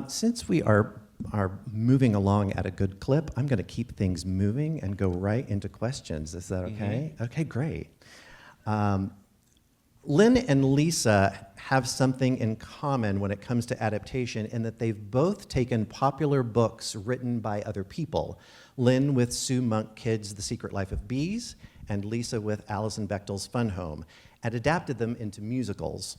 Since we are moving along at a good clip, I'm going to keep things moving and go right into questions. Is that okay? Mm-hmm. Okay, great. Lynn and Lisa have something in common when it comes to adaptation in that they've both taken popular books written by other people. Lynn with Sue Monk Kidd's The Secret Life of Bees, and Lisa with Alison Bechdel's Fun Home, and adapted them into musicals.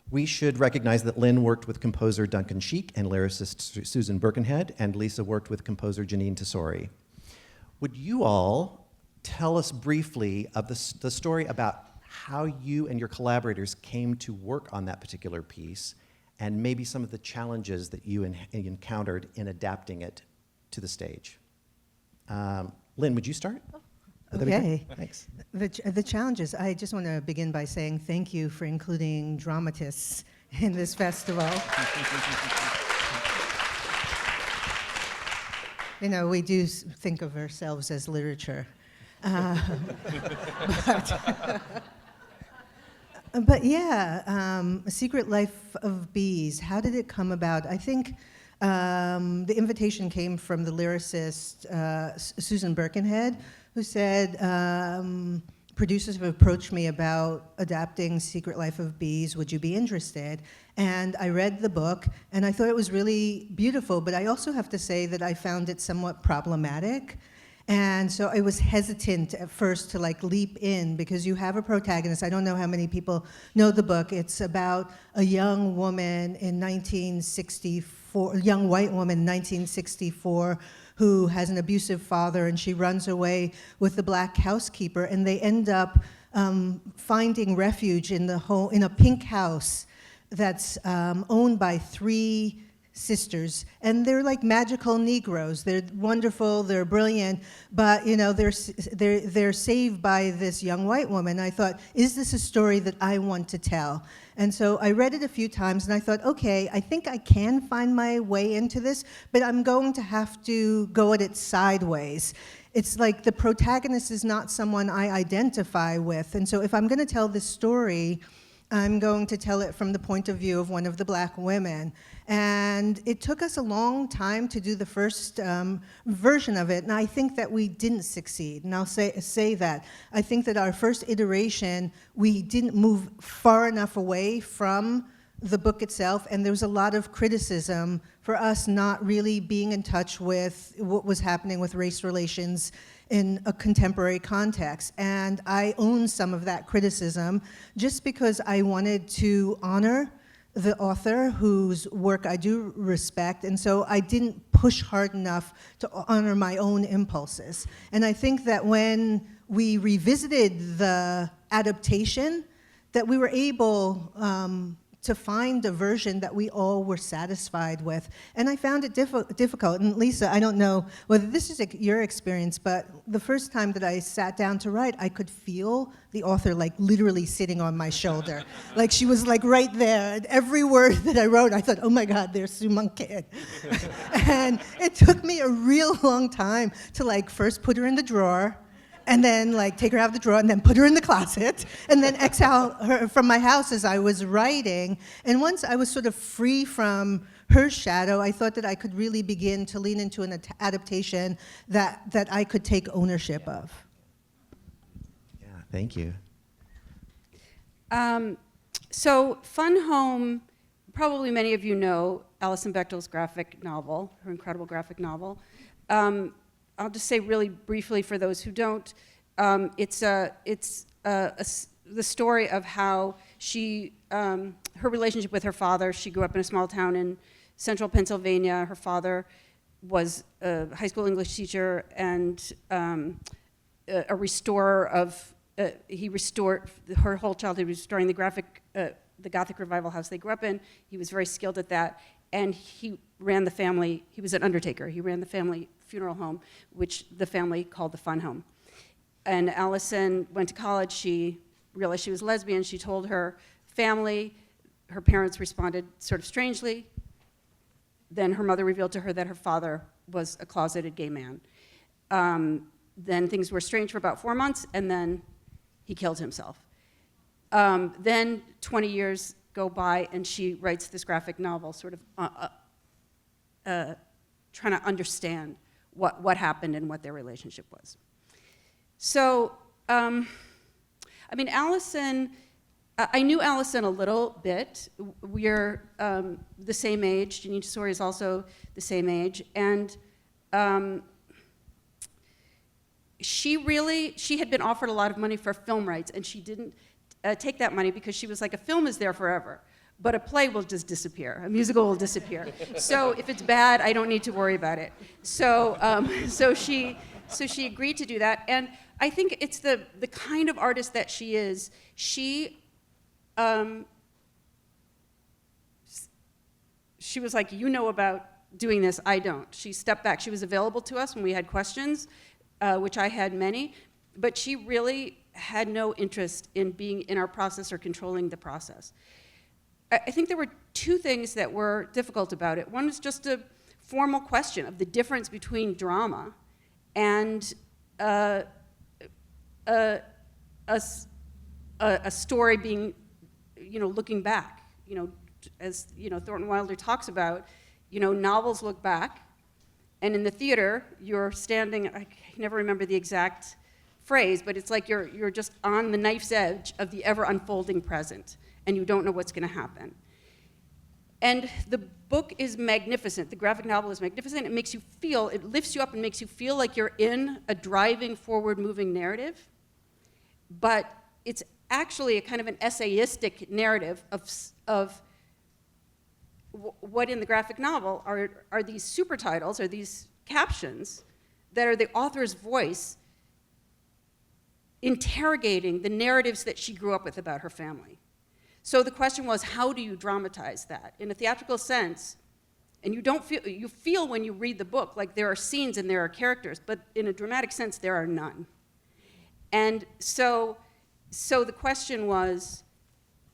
We should recognize that Lynn worked with composer Duncan Sheik and lyricist Susan Birkenhead, and Lisa worked with composer Janine Tesori. Would you all tell us briefly of the story about how you and your collaborators came to work on that particular piece, and maybe some of the challenges that you encountered in adapting it to the stage? Lynn, would you start? Okay. Thanks. The challenges, I just want to begin by saying thank you for including dramatists in this festival. You know, we do think of ourselves as literature. But yeah, A Secret Life of Bees, how did it come about? I think the invitation came from the lyricist Susan Birkenhead, who said, producers have approached me about adapting Secret Life of Bees, would you be interested? And I read the book, and I thought it was really beautiful, but I also have to say that I found it somewhat problematic. And so I was hesitant at first to leap in, because you have a protagonist. I don't know how many people know the book. It's about a young woman in 1964, a young white woman in 1964, who has an abusive father, and she runs away with the black housekeeper, and they end up finding refuge in a pink house that's owned by 3 sisters, and they're like magical Negroes. They're wonderful, they're brilliant, but you know, they're saved by this young white woman. I thought, is this a story that I want to tell? And so I read it a few times, and I thought, okay, I think I can find my way into this, but I'm going to have to go at it sideways. It's like the protagonist is not someone I identify with, and so if I'm going to tell this story, I'm going to tell it from the point of view of one of the black women. And it took us a long time to do the first version of it, and I think that we didn't succeed, and I'll say that. I think that our first iteration, we didn't move far enough away from the book itself, and there was a lot of criticism for us not really being in touch with what was happening with race relations in a contemporary context. And I own some of that criticism just because I wanted to honor the author whose work I do respect, and so I didn't push hard enough to honor my own impulses. And I think that when we revisited the adaptation, that we were able to find a version that we all were satisfied with. And I found it difficult. And Lisa, I don't know whether this is your experience, but the first time that I sat down to write, I could feel the author literally sitting on my shoulder. She was right there. And every word that I wrote, I thought, oh my God, there's Sue Monk Kidd. And it took me a real long time to first put her in the drawer, and then take her out of the drawer, and then put her in the closet, and then exile her from my house as I was writing. And once I was sort of free from her shadow, I thought that I could really begin to lean into an adaptation that I could take ownership of. Yeah, thank you. So Fun Home, probably many of you know Alison Bechdel's graphic novel, her incredible graphic novel. I'll just say really briefly for those who don't, it's the story of how she, her relationship with her father. She grew up in a small town in central Pennsylvania. Her father was a high school English teacher and a restorer of, he restored her whole childhood, restoring the Gothic revival house they grew up in. He was very skilled at that, and he ran the family, he was an undertaker. He ran the family funeral home, which the family called the Fun Home. And Alison went to college. She realized she was lesbian. She told her family. Her parents responded sort of strangely. Then her mother revealed to her that her father was a closeted gay man. Then things were strange for about 4 months, and then he killed himself. Then 20 years go by, and she writes this graphic novel sort of trying to understand what happened and what their relationship was. So, I mean, Allison, I knew Allison a little bit. We're the same age. Janine Tesori is also the same age. And she had been offered a lot of money for film rights, and she didn't take that money because she was like, a film is there forever, but a play will just disappear. A musical will disappear. So if it's bad, I don't need to worry about it. So, so she agreed to do that. And I think it's the kind of artist that she is. She was like, you know about doing this, I don't. She stepped back. She was available to us when we had questions, which I had many, but she really had no interest in being in our process or controlling the process. I think there were two things that were difficult about it. One was just a formal question of the difference between drama and a story being, looking back. As Thornton Wilder talks about, novels look back, and in the theater you're standing. I can never remember the exact phrase, but it's like you're just on the knife's edge of the ever unfolding present, and you don't know what's going to happen. And the book is magnificent. The graphic novel is magnificent. It lifts you up and makes you feel like you're in a driving, forward-moving narrative. But it's actually a kind of an essayistic narrative of what in the graphic novel are these super titles, or these captions, that are the author's voice interrogating the narratives that she grew up with about her family. So the question was, how do you dramatize that? In a theatrical sense, and you feel when you read the book like there are scenes and there are characters, but in a dramatic sense, there are none. And so the question was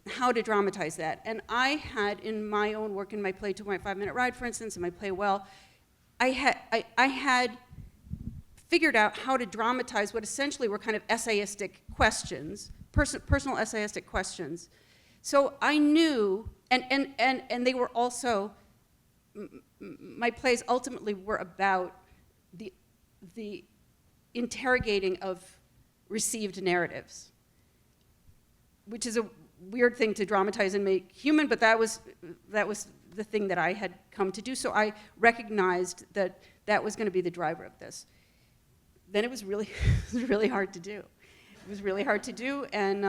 how to dramatize that. And I had, in my own work, in my play 2.5 Minute Ride, for instance, in my play Well, I had figured out how to dramatize what essentially were kind of essayistic questions, personal essayistic questions. So I knew, and they were also, my plays ultimately were about the interrogating of received narratives, which is a weird thing to dramatize and make human, but that was the thing that I had come to do. So I recognized that was going to be the driver of this. Then it was really hard to do. It was really hard to do, and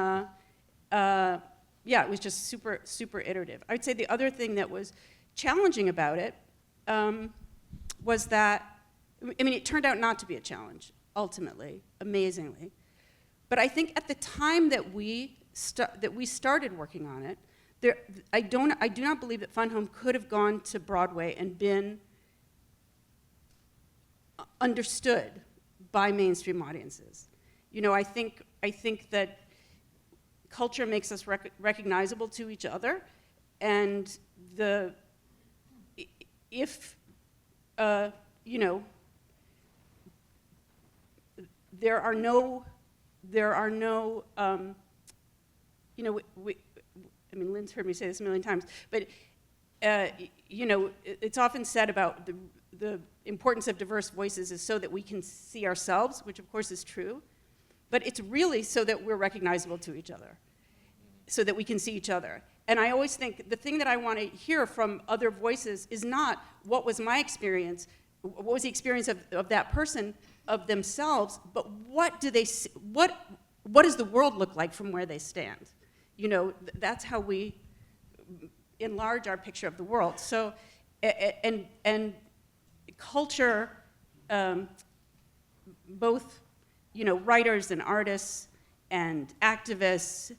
it was just super, super iterative. I would say the other thing that was challenging about it was that, it turned out not to be a challenge, ultimately, amazingly. But I think at the time that we started working on it, I do not believe that Fun Home could have gone to Broadway and been understood by mainstream audiences. I think that culture makes us recognizable to each other, and if there are no Lynn's heard me say this a million times, but it's often said about the importance of diverse voices is so that we can see ourselves, which of course is true, but it's really so that we're recognizable to each other, so that we can see each other. And I always think the thing that I want to hear from other voices is not what was my experience, what was the experience of that person, of themselves, but what do they see, what does the world look like from where they stand? That's how we enlarge our picture of the world. So, and culture, both, writers and artists and activists,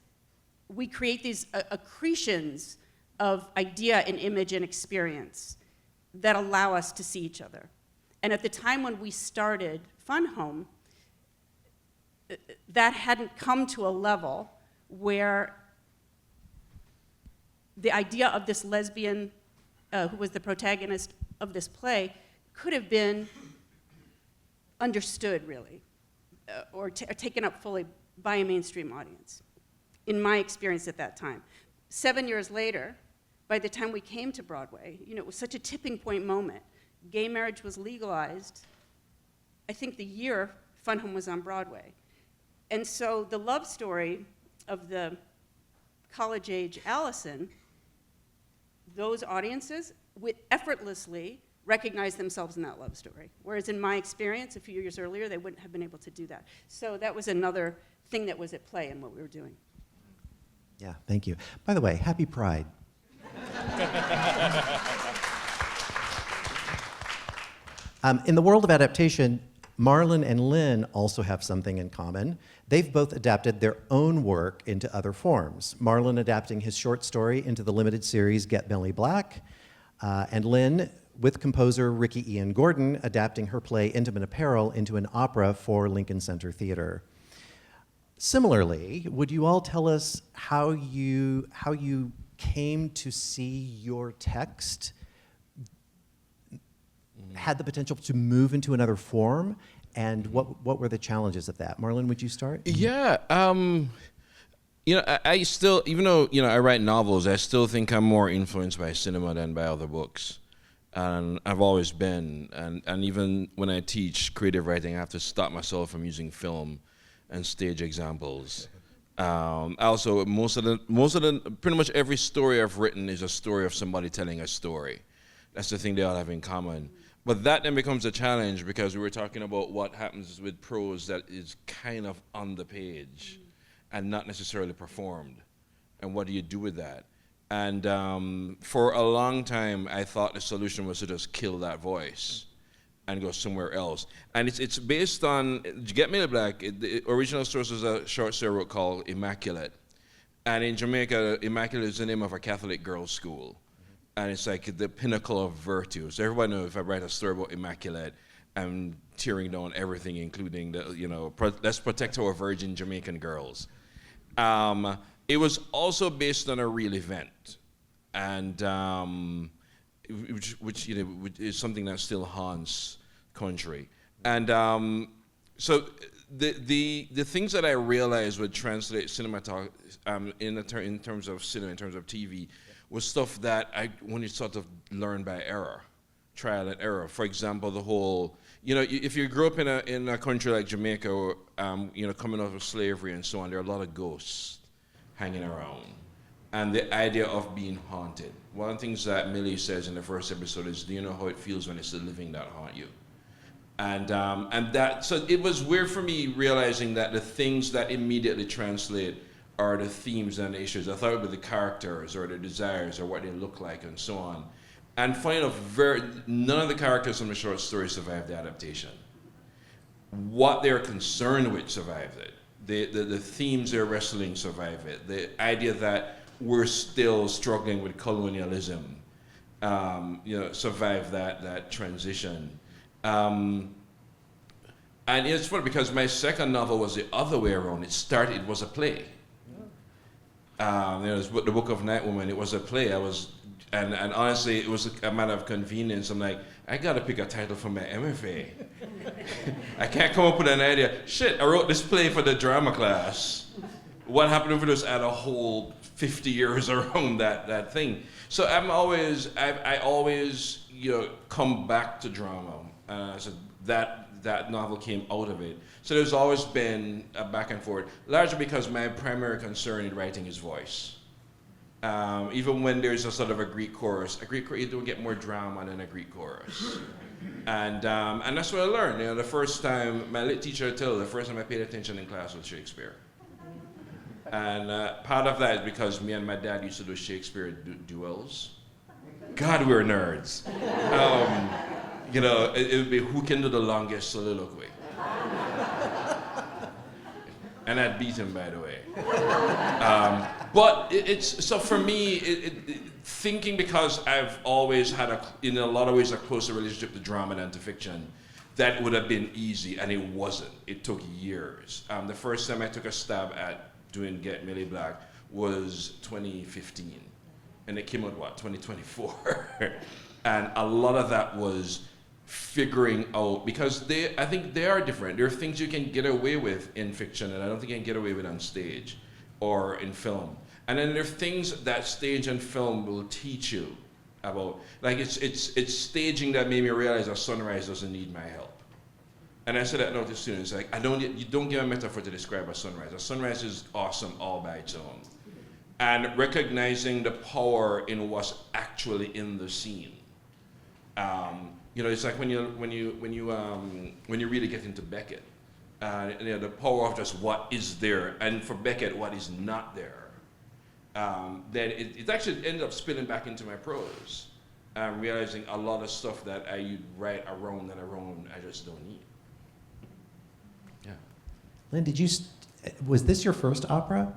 we create these accretions of idea and image and experience that allow us to see each other. And at the time when we started Fun Home, that hadn't come to a level where the idea of this lesbian who was the protagonist of this play could have been understood, really, or taken up fully by a mainstream audience, in my experience at that time. 7 years later, by the time we came to Broadway, it was such a tipping point moment gay marriage was legalized, I think the year Fun Home was on Broadway. And so the love story of the college-age Allison, those audiences effortlessly recognize themselves in that love story. Whereas in my experience, a few years earlier, they wouldn't have been able to do that. So that was another thing that was at play in what we were doing. Yeah, thank you. By the way, happy Pride. In the world of adaptation, Marlon and Lynn also have something in common. They've both adapted their own work into other forms. Marlon adapting his short story into the limited series Get Millie Black, and Lynn, with composer Ricky Ian Gordon, adapting her play Intimate Apparel into an opera for Lincoln Center Theater. Similarly, would you all tell us how you came to see your text had the potential to move into another form, and what were the challenges of that? Marlon, would you start? Yeah, I still, even though, I write novels, I still think I'm more influenced by cinema than by other books. And I've always been, and even when I teach creative writing, I have to stop myself from using film and stage examples. Also, pretty much every story I've written is a story of somebody telling a story. That's the thing they all have in common. But that then becomes a challenge, because we were talking about what happens with prose that is kind of on the page and not necessarily performed. And what do you do with that? And for a long time, I thought the solution was to just kill that voice and go somewhere else. And it's based on, Get Millie Black, the original source is a short story I wrote called Immaculate. And in Jamaica, Immaculate is the name of a Catholic girls' school. And it's like the pinnacle of virtue. So everybody knows if I write a story about Immaculate, I'm tearing down everything, including let's protect our virgin Jamaican girls. It was also based on a real event, and which is something that still haunts country. And so the things that I realized would translate cinematography in terms of cinema, in terms of TV, was stuff that I only sort of learned by error, trial and error. For example, the whole, if you grew up in a country like Jamaica, or, coming out of slavery and so on, there are a lot of ghosts hanging around. And the idea of being haunted. One of the things that Millie says in the first episode is, do you know how it feels when it's the living that haunt you? And so it was weird for me realizing that the things that immediately translate are the themes and the issues. I thought it would be the characters or the desires or what they look like and so on. And funny enough, none of the characters from the short story survived the adaptation. What they're concerned with survived it. The themes they're wrestling survive it. The idea that we're still struggling with colonialism, survive that transition. And it's funny because my second novel was the other way around. It was a play. The Book of Night Woman, it was a play. And honestly, it was a matter of convenience. I'm like, I gotta pick a title for my MFA. I can't come up with an idea. Shit, I wrote this play for the drama class. What happened if we just add a whole 50 years around that thing? So I always come back to drama. So that novel came out of it. So there's always been a back and forth, largely because my primary concern in writing is voice. Even when there's a sort of a Greek chorus, you do get more drama than a Greek chorus. And that's what I learned. The first time, my lit teacher would tell, the first time I paid attention in class was Shakespeare. And part of that is because me and my dad used to do Shakespeare duels. God, we were nerds. It would be who can do the longest soliloquy. And I'd beat him, by the way. But so for me, thinking, because I've always had in a lot of ways a closer relationship to drama than to fiction, that would have been easy, and it wasn't. It took years. The first time I took a stab at doing Get Millie Black was 2015, and it came out 2024, and a lot of that was figuring out, because I think they are different. There are things you can get away with in fiction, and I don't think you can get away with on stage or in film. And then there are things that stage and film will teach you about, like, it's staging that made me realize that sunrise doesn't need my help. And I said that now to students, like, you don't give a metaphor to describe a sunrise. A sunrise is awesome all by its own. And recognizing the power in what's actually in the scene. It's like when you really get into Beckett, the power of just what is there, and for Beckett, what is not there. Then it actually ended up spilling back into my prose, realizing a lot of stuff that I write around I just don't need. Yeah. Lynn, was this your first opera?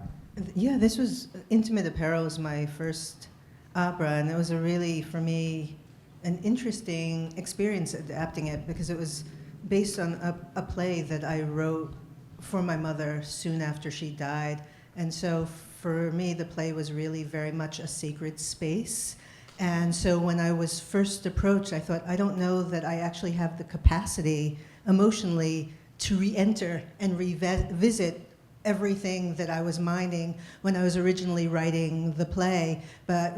Yeah, this was Intimate Apparel was my first opera, and it was for me, an interesting experience adapting it because it was based on a play that I wrote for my mother soon after she died. And so for me, the play was really very much a sacred space. And so when I was first approached, I thought, I don't know that I actually have the capacity emotionally to re-enter and revisit everything that I was minding when I was originally writing the play. But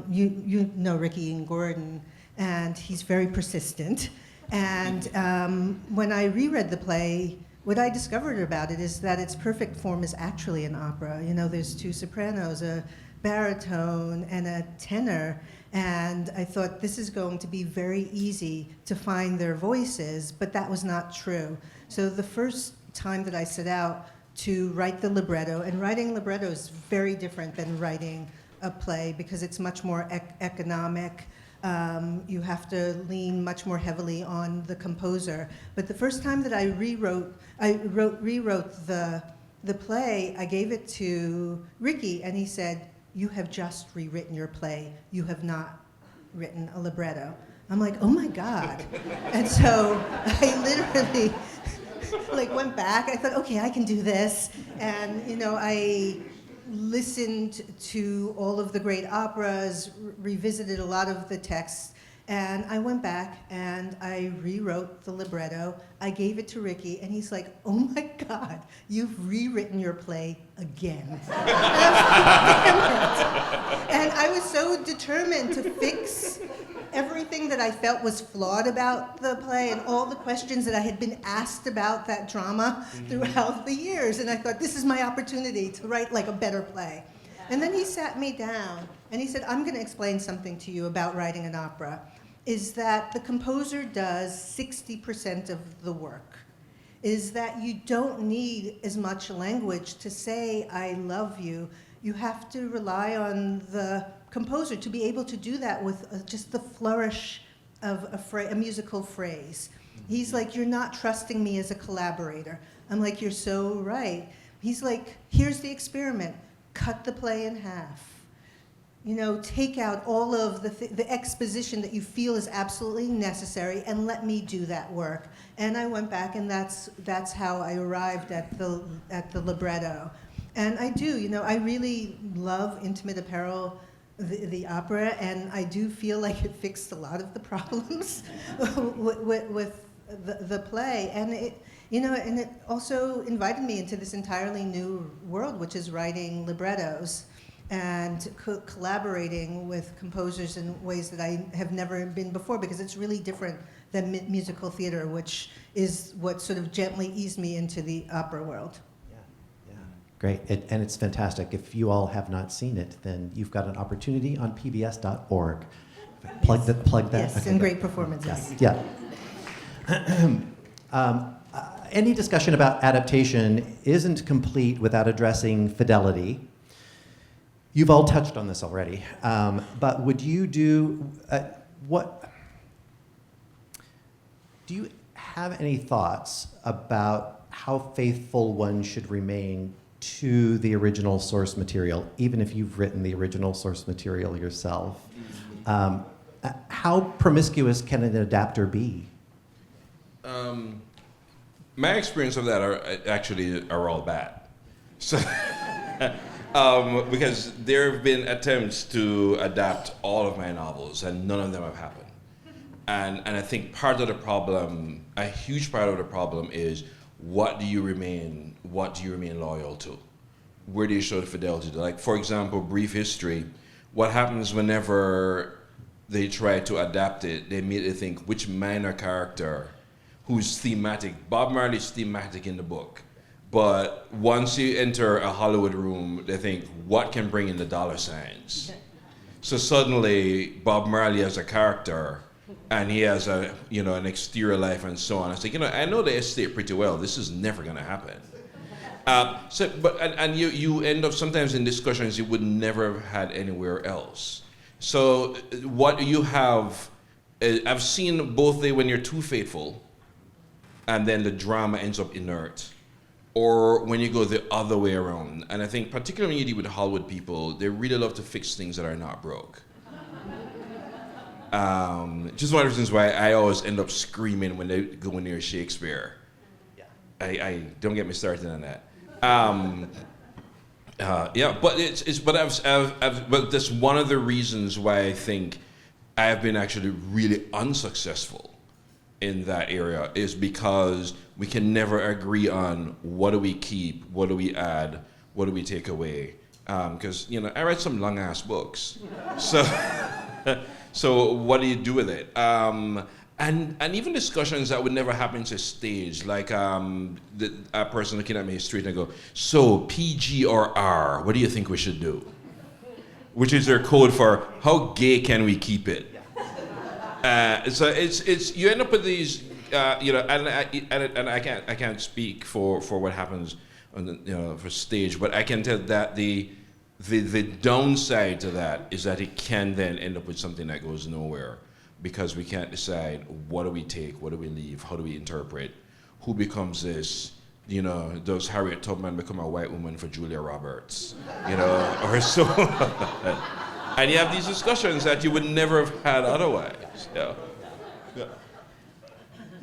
you know Ricky and Gordon, and he's very persistent. And when I reread the play, what I discovered about it is that its perfect form is actually an opera. There's two sopranos, a baritone, and a tenor. And I thought this is going to be very easy to find their voices, but that was not true. So the first time that I set out to write the libretto, and writing libretto is very different than writing a play because it's much more economic. You have to lean much more heavily on the composer. But the first time that I rewrote the play, I gave it to Ricky, and he said, "You have just rewritten your play. You have not written a libretto." I'm like, oh my God. And so I literally went back. I thought, okay, I can do this. And I listened to all of the great operas, revisited a lot of the texts, and I went back and I rewrote the libretto. I gave it to Ricky, and he's like, oh my God, you've rewritten your play again. And I was so determined to fix everything that I felt was flawed about the play and all the questions that I had been asked about that drama throughout the years. And I thought, this is my opportunity to write a better play. And then he sat me down and he said, I'm going to explain something to you about writing an opera, is that the composer does 60% of the work, is that you don't need as much language to say, I love you. You have to rely on the composer to be able to do that with just the flourish of a musical phrase. He's like, you're not trusting me as a collaborator. I'm like, you're so right. He's like, here's the experiment. Cut the play in half. Take out all of the exposition that you feel is absolutely necessary and let me do that work. And I went back, and that's how I arrived at the libretto. And I do, I really love Intimate Apparel, the opera, and I do feel like it fixed a lot of the problems with the play. And it also invited me into this entirely new world, which is writing librettos and collaborating with composers in ways that I have never been before, because it's really different than musical theater, which is what sort of gently eased me into the opera world. Great, and it's fantastic. If you all have not seen it, then you've got an opportunity on pbs.org. Plug that. Yes, okay, and great performances. Yeah. Any discussion about adaptation isn't complete without addressing fidelity. You've all touched on this already, but would you do you have any thoughts about how faithful one should remain to the original source material, even if you've written the original source material yourself? How promiscuous can an adapter be? My experience of that are all bad. So, because there have been attempts to adapt all of my novels, and none of them have happened. And I think a huge part of the problem is, what do you remain loyal to? Where do you show the fidelity to? Like, for example, brief history. What happens whenever they tried to adapt it, they made it think which minor character who's thematic. Bob Marley's thematic in the book. But once you enter a Hollywood room, they think, what can bring in the dollar signs? So suddenly, Bob Marley as a character, and he has a, an exterior life and so on. I think, I know the estate pretty well. This is never going to happen. And you end up sometimes in discussions you would never have had anywhere else. So what you have, I've seen both when you're too faithful, and then the drama ends up inert, or when you go the other way around. And I think particularly when you deal with Hollywood people, they really love to fix things that are not broke. Just one of the reasons why I always end up screaming when they go near Shakespeare. Yeah. I don't get me started on that. But that's one of the reasons why I think I have been actually really unsuccessful in that area, is because we can never agree on what do we keep, what do we add, what do we take away. Because I write some long ass books, so what do you do with it? And even discussions that would never happen to stage, like a person looking at me straight and go, so PG or R, what do you think we should do? Which is their code for how gay can we keep it? So it's you end up with these, and I can't speak for what happens on the, for stage, but I can tell that the downside to that is that it can then end up with something that goes nowhere, because we can't decide what do we take, what do we leave, how do we interpret, who becomes this, does Harriet Tubman become a white woman for Julia Roberts, or so. And you have these discussions that you would never have had otherwise. Yeah. Yeah,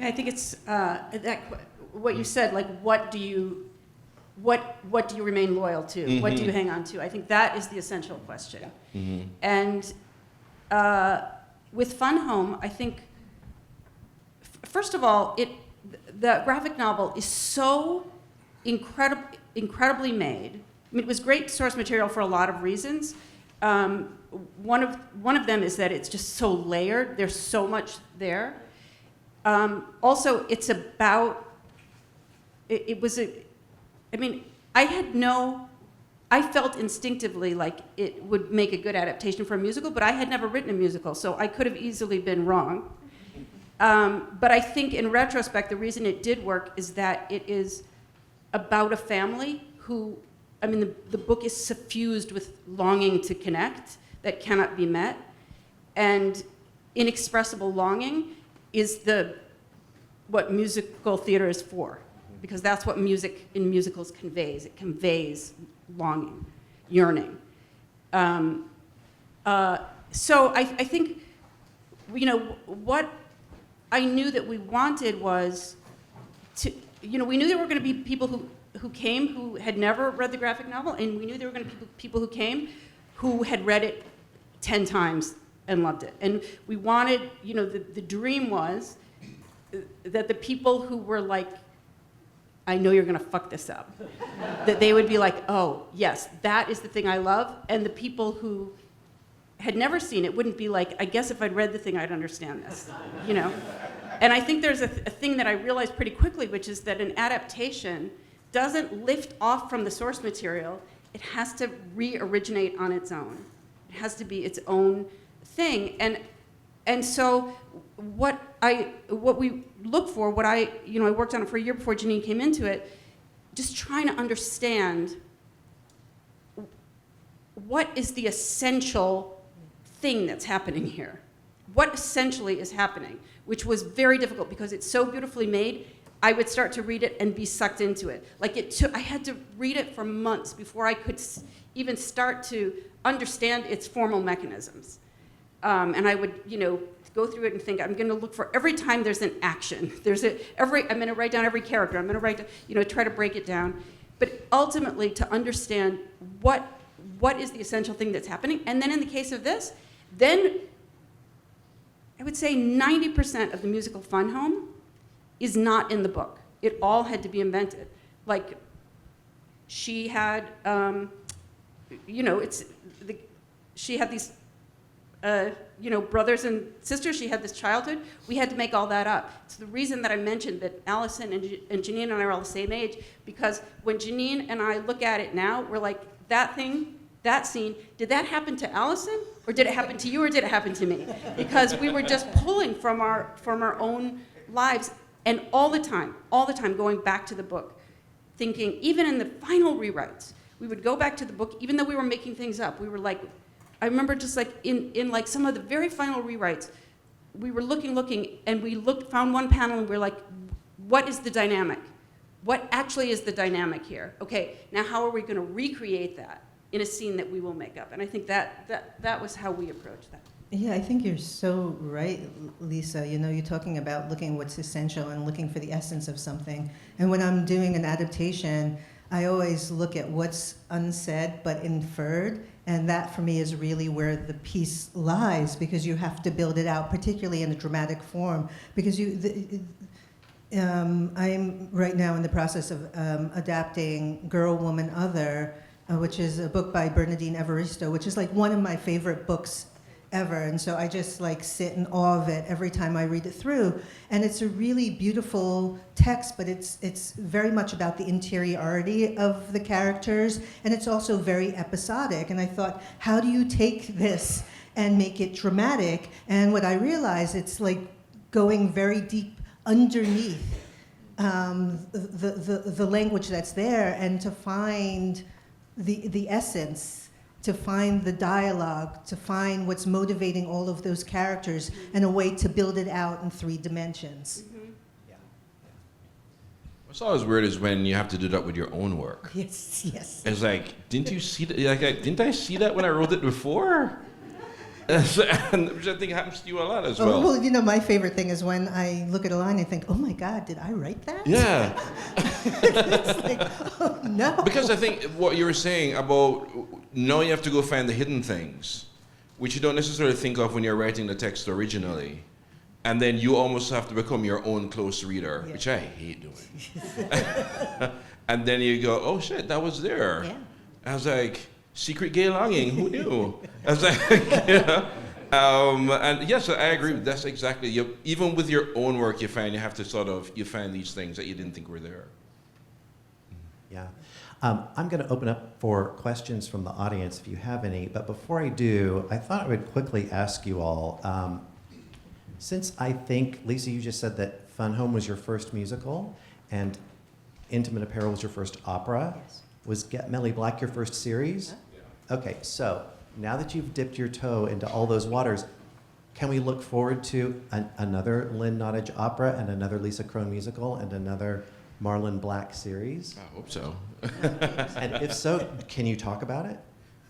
I think it's what you said, like what do you remain loyal to? Mm-hmm. What do you hang on to? I think that is the essential question. Mm-hmm. And with Fun Home, I think, first of all, the graphic novel is so incredibly made. I mean, it was great source material for a lot of reasons. One of them is that it's just so layered. There's so much there. Also, it's about. I felt instinctively like it would make a good adaptation for a musical, but I had never written a musical, so I could have easily been wrong. But I think in retrospect, the reason it did work is that it is about a family who, the book is suffused with longing to connect that cannot be met, and inexpressible longing is what musical theater is for, because that's what music in musicals conveys. It conveys longing, yearning. So I think, what I knew that we wanted was to, we knew there were going to be people who came who had never read the graphic novel, and we knew there were going to be people who came who had read it 10 times and loved it. And we wanted, the dream was that the people who were like, I know you're going to fuck this up, that they would be like, oh, yes, that is the thing I love. And the people who had never seen it wouldn't be like, I guess if I'd read the thing, I'd understand this, And I think there's a thing that I realized pretty quickly, which is that an adaptation doesn't lift off from the source material. It has to re-originate on its own. It has to be its own thing. And so what we look for, I worked on it for a year before Janine came into it, just trying to understand what is the essential thing that's happening here. What essentially is happening, which was very difficult because it's so beautifully made. I would start to read it and be sucked into it. I had to read it for months before I could even start to understand its formal mechanisms. And I would, go through it and think, I'm going to look for every time there's an action. I'm going to write down every character. I'm going to write, try to break it down. But ultimately, to understand what is the essential thing that's happening. And then in the case of this, then I would say 90% of the musical Fun Home is not in the book. It all had to be invented. Like, she had, she had these brothers and sisters. She had this childhood. We had to make all that up. It's the reason that I mentioned that Allison and Janine and I are all the same age, because when Janine and I look at it now, we're like, that scene, did that happen to Allison? Or did it happen to you, or did it happen to me? Because we were just pulling from our own lives, and all the time, going back to the book, thinking, even in the final rewrites, we would go back to the book, even though we were making things up. We were like, I remember just like in like some of the very final rewrites, we were looking, and we found one panel, and we were like, what is the dynamic? What actually is the dynamic here? Okay, now how are we going to recreate that in a scene that we will make up? And I think that was how we approached that. Yeah, I think you're so right, Lisa. You're talking about looking what's essential and looking for the essence of something. And when I'm doing an adaptation, I always look at what's unsaid but inferred, and that for me is really where the piece lies, because you have to build it out, particularly in a dramatic form, because I'm right now in the process of adapting Girl, Woman, Other, which is a book by Bernardine Evaristo, which is like one of my favorite books ever. And so I just like sit in awe of it every time I read it through. And it's a really beautiful text, but it's very much about the interiority of the characters. And it's also very episodic. And I thought, how do you take this and make it dramatic? And what I realized, it's like going very deep underneath the language that's there, and to find the essence, to find the dialogue, to find what's motivating all of those characters, and a way to build it out in 3 dimensions. Mm-hmm. Yeah. What's always weird is when you have to do that with your own work. Yes. It's like, didn't you see that? Like, didn't I see that when I wrote it before? And which I think happens to you a lot as well. Well, my favorite thing is when I look at a line and think, oh my God, did I write that? Yeah. It's like, oh no. Because I think what you were saying about now you have to go find the hidden things, which you don't necessarily think of when you're writing the text originally. And then you almost have to become your own close reader, which I hate doing. And then you go, oh shit, that was there. Yeah. I was like, secret gay longing, who knew? I was like, and yes, I agree. That's exactly, even with your own work, you find you find these things that you didn't think were there. Yeah. I'm going to open up for questions from the audience if you have any. But before I do, I thought I would quickly ask you all, since I think, Lisa, you just said that Fun Home was your first musical and Intimate Apparel was your first opera. Yes. Was Get Millie Black your first series? Yeah. Okay, so now that you've dipped your toe into all those waters, can we look forward to another Lynn Nottage opera and another Lisa Kron musical and another Marlon Black series? I hope so. And if so, can you talk about it?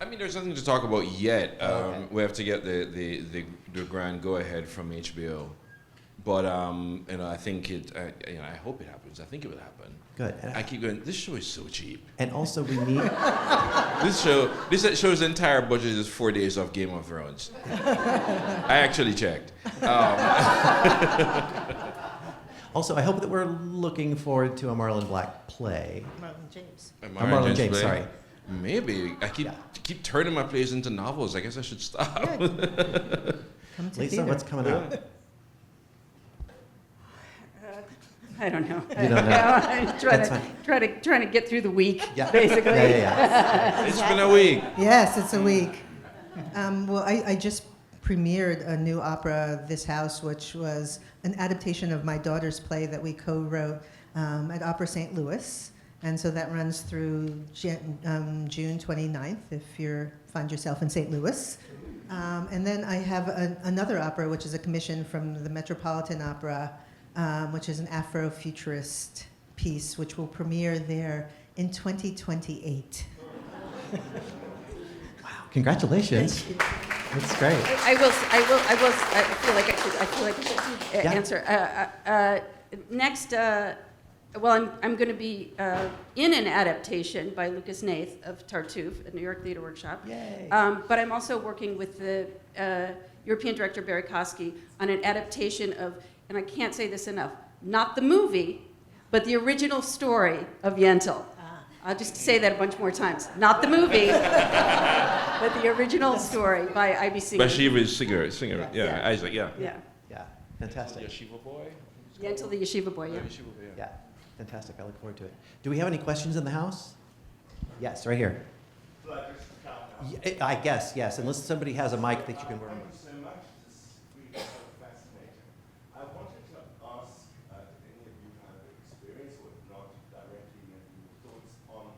I mean, there's nothing to talk about yet. Okay. We have to get the grand go-ahead from HBO. But I think I hope it happens. I think it will happen. Good. And I keep going, this show is so cheap. And also we need... This show's entire budget is 4 days of Game of Thrones. I actually checked. Also, I hope that we're looking forward to a Marlon Black play. Marlon James. Marlon James, play? sorry. Maybe. I keep turning my plays into novels. I guess I should stop. Come to Lisa, theater. what's coming up? I don't know. You don't know? Trying to get through the week, Yeah. basically. Yeah. It's been a week. Yes, it's a week. Well, I just premiered a new opera, This House, which was an adaptation of my daughter's play that we co-wrote at Opera St. Louis. And so that runs through June 29th, if you find yourself in St. Louis. And then I have another opera, which is a commission from the Metropolitan Opera, which is an Afrofuturist piece, which will premiere there in 2028. Wow, congratulations. That's great. I feel like I should answer. Next, I'm going to be in an adaptation by Lucas Nath of Tartuffe at New York Theater Workshop. Yay. But I'm also working with the European director Barry Kosky on an adaptation of, and I can't say this enough, not the movie, but the original story of Yentl. I'll just say that a bunch more times. Not the movie, But the original story by I.B. Singer. But she was singer, yeah, Yeah. Isaac, yeah. Yeah. Yeah, fantastic. Yeshiva boy? Yentl the Yeshiva Boy, yeah. Yeshiva boy, Yeah, fantastic. I look forward to it. Do we have any questions in the house? Yes, right here. I guess, yes, unless somebody has a mic that you can work Thank with. you so much. This is really so fascinating. I wanted to ask if any of you have experience, or if not directly, maybe your thoughts on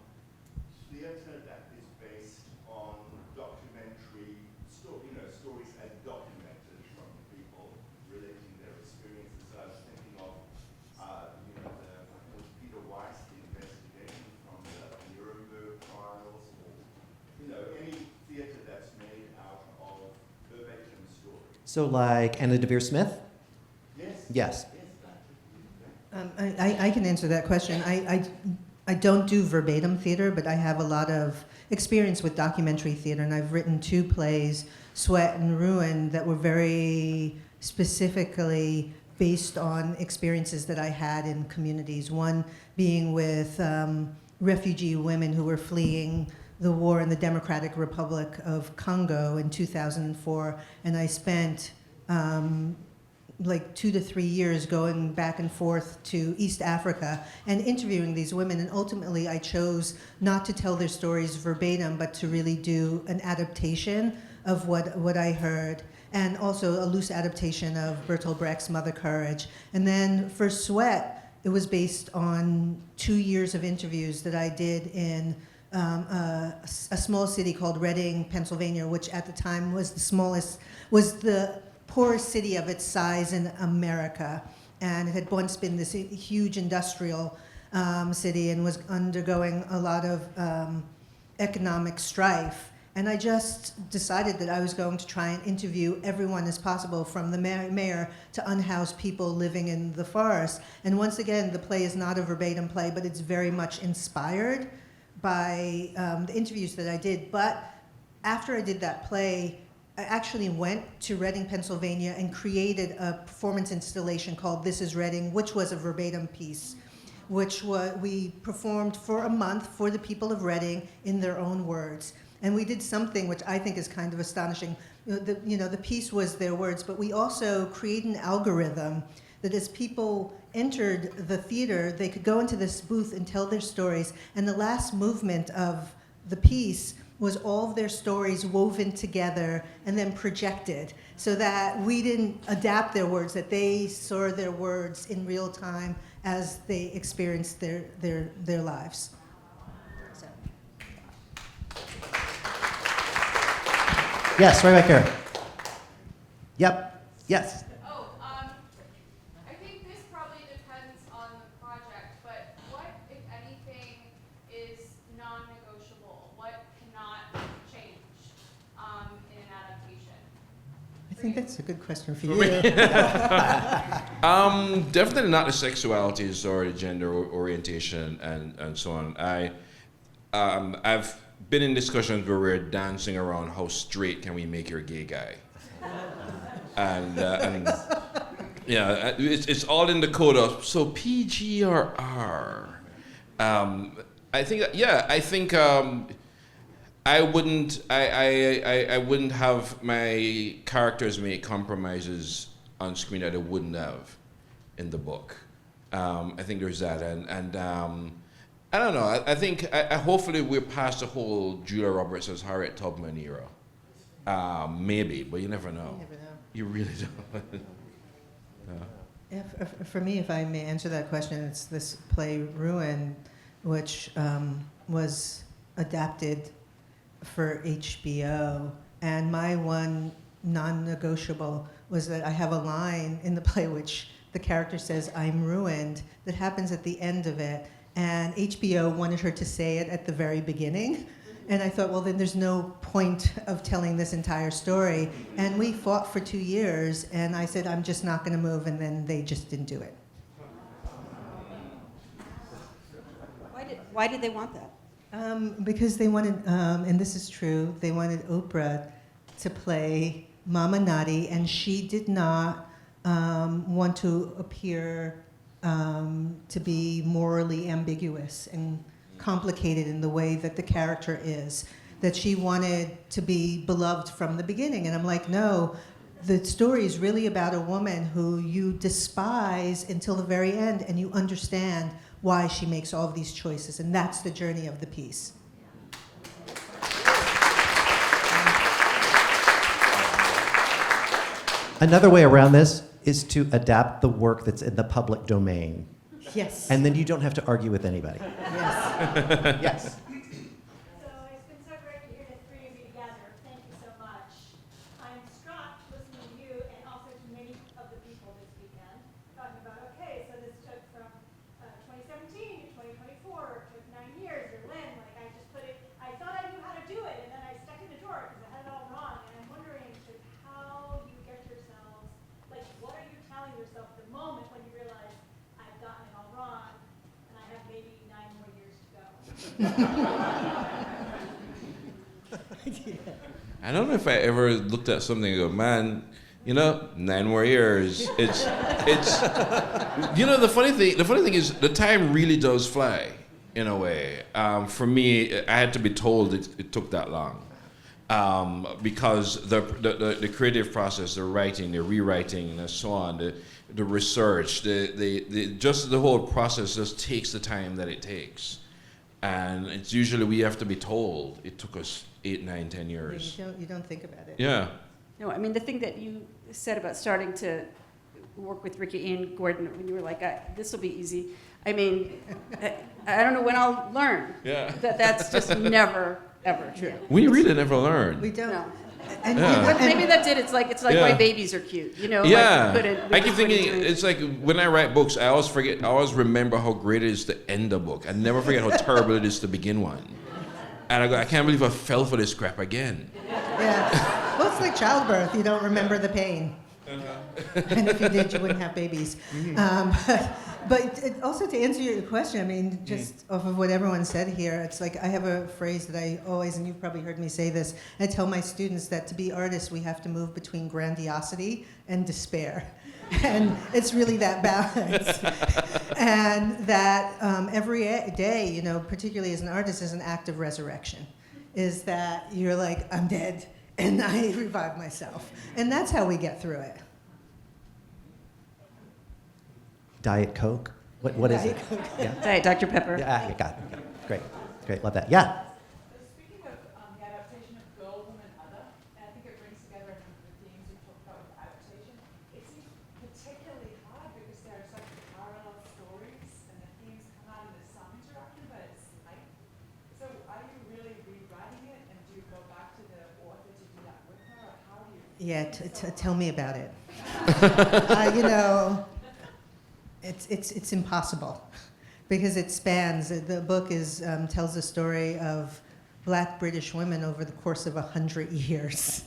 theatre that is based on documentary stories as documented from people relating their experiences. So I was thinking of, the Peter Weiss, the investigation from the Nuremberg trials, or any theatre that's made out of verbatim stories. So like Anna Devere Smith? Yes. Yes. I can answer that question. I don't do verbatim theater, but I have a lot of experience with documentary theater, and I've written 2 plays, Sweat and Ruin, that were very specifically based on experiences that I had in communities. One being with refugee women who were fleeing the war in the Democratic Republic of Congo in 2004, and I spent like 2 to 3 years going back and forth to East Africa and interviewing these women, and ultimately I chose not to tell their stories verbatim, but to really do an adaptation of what I heard, and also a loose adaptation of Bertolt Brecht's Mother Courage. And then for Sweat, it was based on 2 years of interviews that I did in a small city called Reading, Pennsylvania, which at the time was the poorest city of its size in America. And it had once been this huge industrial city and was undergoing a lot of economic strife. And I just decided that I was going to try and interview everyone as possible, from the mayor to unhoused people living in the forest. And once again, the play is not a verbatim play, but it's very much inspired by the interviews that I did. But after I did that play, I actually went to Reading, Pennsylvania, and created a performance installation called This is Reading, which was a verbatim piece, which we performed for a month for the people of Reading in their own words. And we did something which I think is kind of astonishing. The piece was their words, but we also created an algorithm that as people entered the theater, they could go into this booth and tell their stories. And the last movement of the piece was all of their stories woven together and then projected, so that we didn't adapt their words, that they saw their words in real time as they experienced their lives. So. Yes, right back here. Yep. Yes. I think this probably depends on the project, but what, if anything, is non-negotiable? What cannot change in an adaptation? I think that's a good question for For you. me? Definitely not the sexualities or the gender orientation and so on. I've been in discussions where we're dancing around how straight can we make your gay guy, and yeah, it's all in the code of so PG or R. I think I wouldn't have my characters make compromises on screen that I wouldn't have in the book. I think there's that, and I don't know. I think hopefully we're past the whole Julia Roberts as Harriet Tubman era. Maybe, but you never know. You never know. You really don't. For me, if I may answer that question, it's this play Ruin, which was adapted for HBO. And my one non-negotiable was that I have a line in the play which the character says, "I'm ruined," that happens at the end of it. And HBO wanted her to say it at the very beginning. And I thought, well, then there's no point of telling this entire story. And we fought for 2 years, and I said, I'm just not going to move, and then they just didn't do it. Why did they want that? Because they wanted, and this is true, they wanted Oprah to play Mama Nottie, and she did not want to appear to be morally ambiguous and complicated in the way that the character is. that she wanted to be beloved from the beginning. And I'm like, no, the story is really about a woman who you despise until the very end, and you understand why she makes all of these choices. And that's the journey of the piece. Another way around this is to adapt the work that's in the public domain. Yes. And then you don't have to argue with anybody. Yes. Yes. So it's been so great to hear the three of you together. Thank you so much. I'm struck listening to you and also to many of the people this weekend talking about, okay, so this took from 2017 to 2024, it took 9 years, or Lynn, like I just put it, I thought I knew how to do it, and then I stuck in the drawer because I had it all wrong. And I'm wondering just how you get yourselves, like what are you telling yourself the moment when you realize I've gotten it all wrong and I have maybe 9 more years to go? I don't know if I ever looked at something and go, man, 9 more years. It's the funny thing is the time really does fly in a way. For me, I had to be told it took that long. Because the creative process, the writing, the rewriting, and so on, the research, just the whole process just takes the time that it takes. And it's usually we have to be told it took us 8, 9, 10 years. You don't think about it. Yeah. No, I mean, the thing that you said about starting to work with Ricky and Gordon, when you were like, this will be easy. I mean, I don't know when I'll learn. Yeah. That's just never, ever true. We really never learn. We don't. No. And, Yeah. and- Maybe that's it. It's like Yeah. why babies are cute. Yeah, Like we I keep just couldn't thinking do it. it's like when I write books, I always remember how great it is to end a book. I never forget how terrible it is to begin one. And I go, I can't believe I fell for this crap again. yeah. Well, it's like childbirth. You don't remember the pain. And if you did, you wouldn't have babies. But also to answer your question, I mean, just off of what everyone said here, it's like I have a phrase that I always, and you've probably heard me say this, I tell my students that to be artists, we have to move between grandiosity and despair. And it's really that balance. And that every day, particularly as an artist, is an act of resurrection. Is that you're like, I'm dead, and I revive myself. And that's how we get through it. Diet Coke? What is it? Diet Coke. Yeah. Diet Dr. Pepper. Yeah, you got it. Great. Great. Love that. Yeah. Speaking of the adaptation of Girl, Woman, Other, and I think it brings together a number of themes we talked about with adaptation, it seems particularly hard because there are such parallel stories and the themes come out and there's some interaction, but it's light. So are you really rewriting it, and do you go back to the author to do that with her, or how do you? Yeah, tell me about it. It's impossible because it spans. The book tells the story of Black British women over the course of 100 years.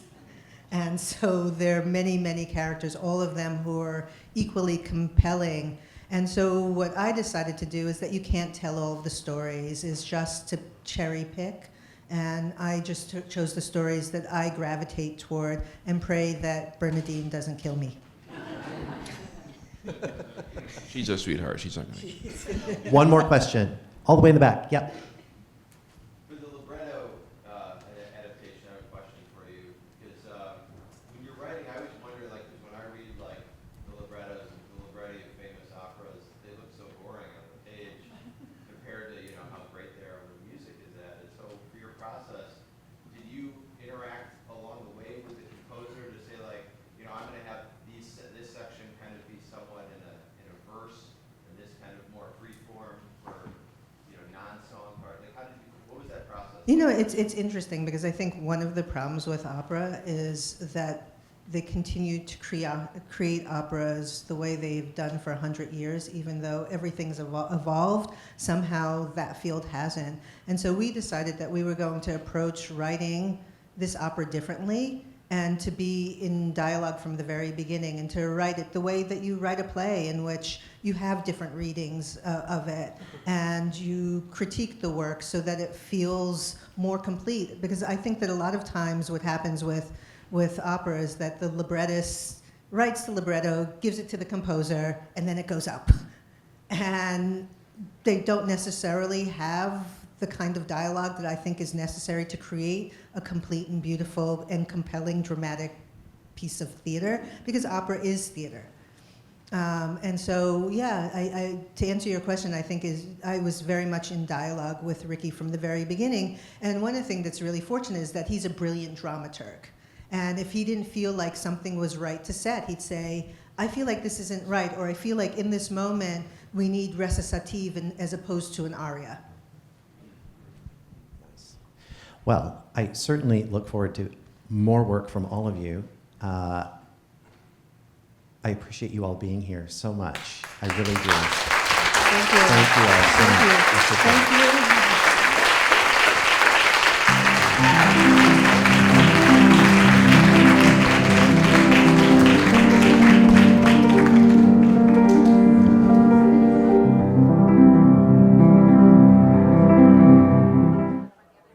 And so there are many, many characters, all of them who are equally compelling. And so what I decided to do is that you can't tell all of the stories, is just to cherry pick. And I just chose the stories that I gravitate toward and pray that Bernadine doesn't kill me. She's a sweetheart. She's not going to. One more question. All the way in the back. Yep. For the libretto adaptation, I have a question for you. Because when you're writing, I always wonder, like, 'cause when I read, like, the librettos and the libretti of famous operas, they look so boring on the page compared to, how great they are when the music is added. So for your process, did you interact along the way with the composer to say, like, I'm going to have this section kind of be somewhat in a verse, and this kind of more free form for, non-song part? Like, what was that process? It's interesting because I think one of the problems with opera is that they continue to create operas the way they've done for 100 years, even though everything's evolved, somehow that field hasn't. And so we decided that we were going to approach writing this opera differently and to be in dialogue from the very beginning and to write it the way that you write a play, in which you have different readings of it and you critique the work so that it feels more complete. Because I think that a lot of times what happens with opera is that the librettist writes the libretto, gives it to the composer, and then it goes up. And they don't necessarily have the kind of dialogue that I think is necessary to create a complete and beautiful and compelling dramatic piece of theater, because opera is theater. And so, yeah, to answer your question, I was very much in dialogue with Ricky from the very beginning. And one of the things that's really fortunate is that he's a brilliant dramaturg. And if he didn't feel like something was right to set, he'd say, I feel like this isn't right, or I feel like in this moment we need recitative as opposed to an aria. Well, I certainly look forward to more work from all of you. I appreciate you all being here so much. I really do. Thank you. Thank you all so Thank much. you. Mr. Chair. Thank you.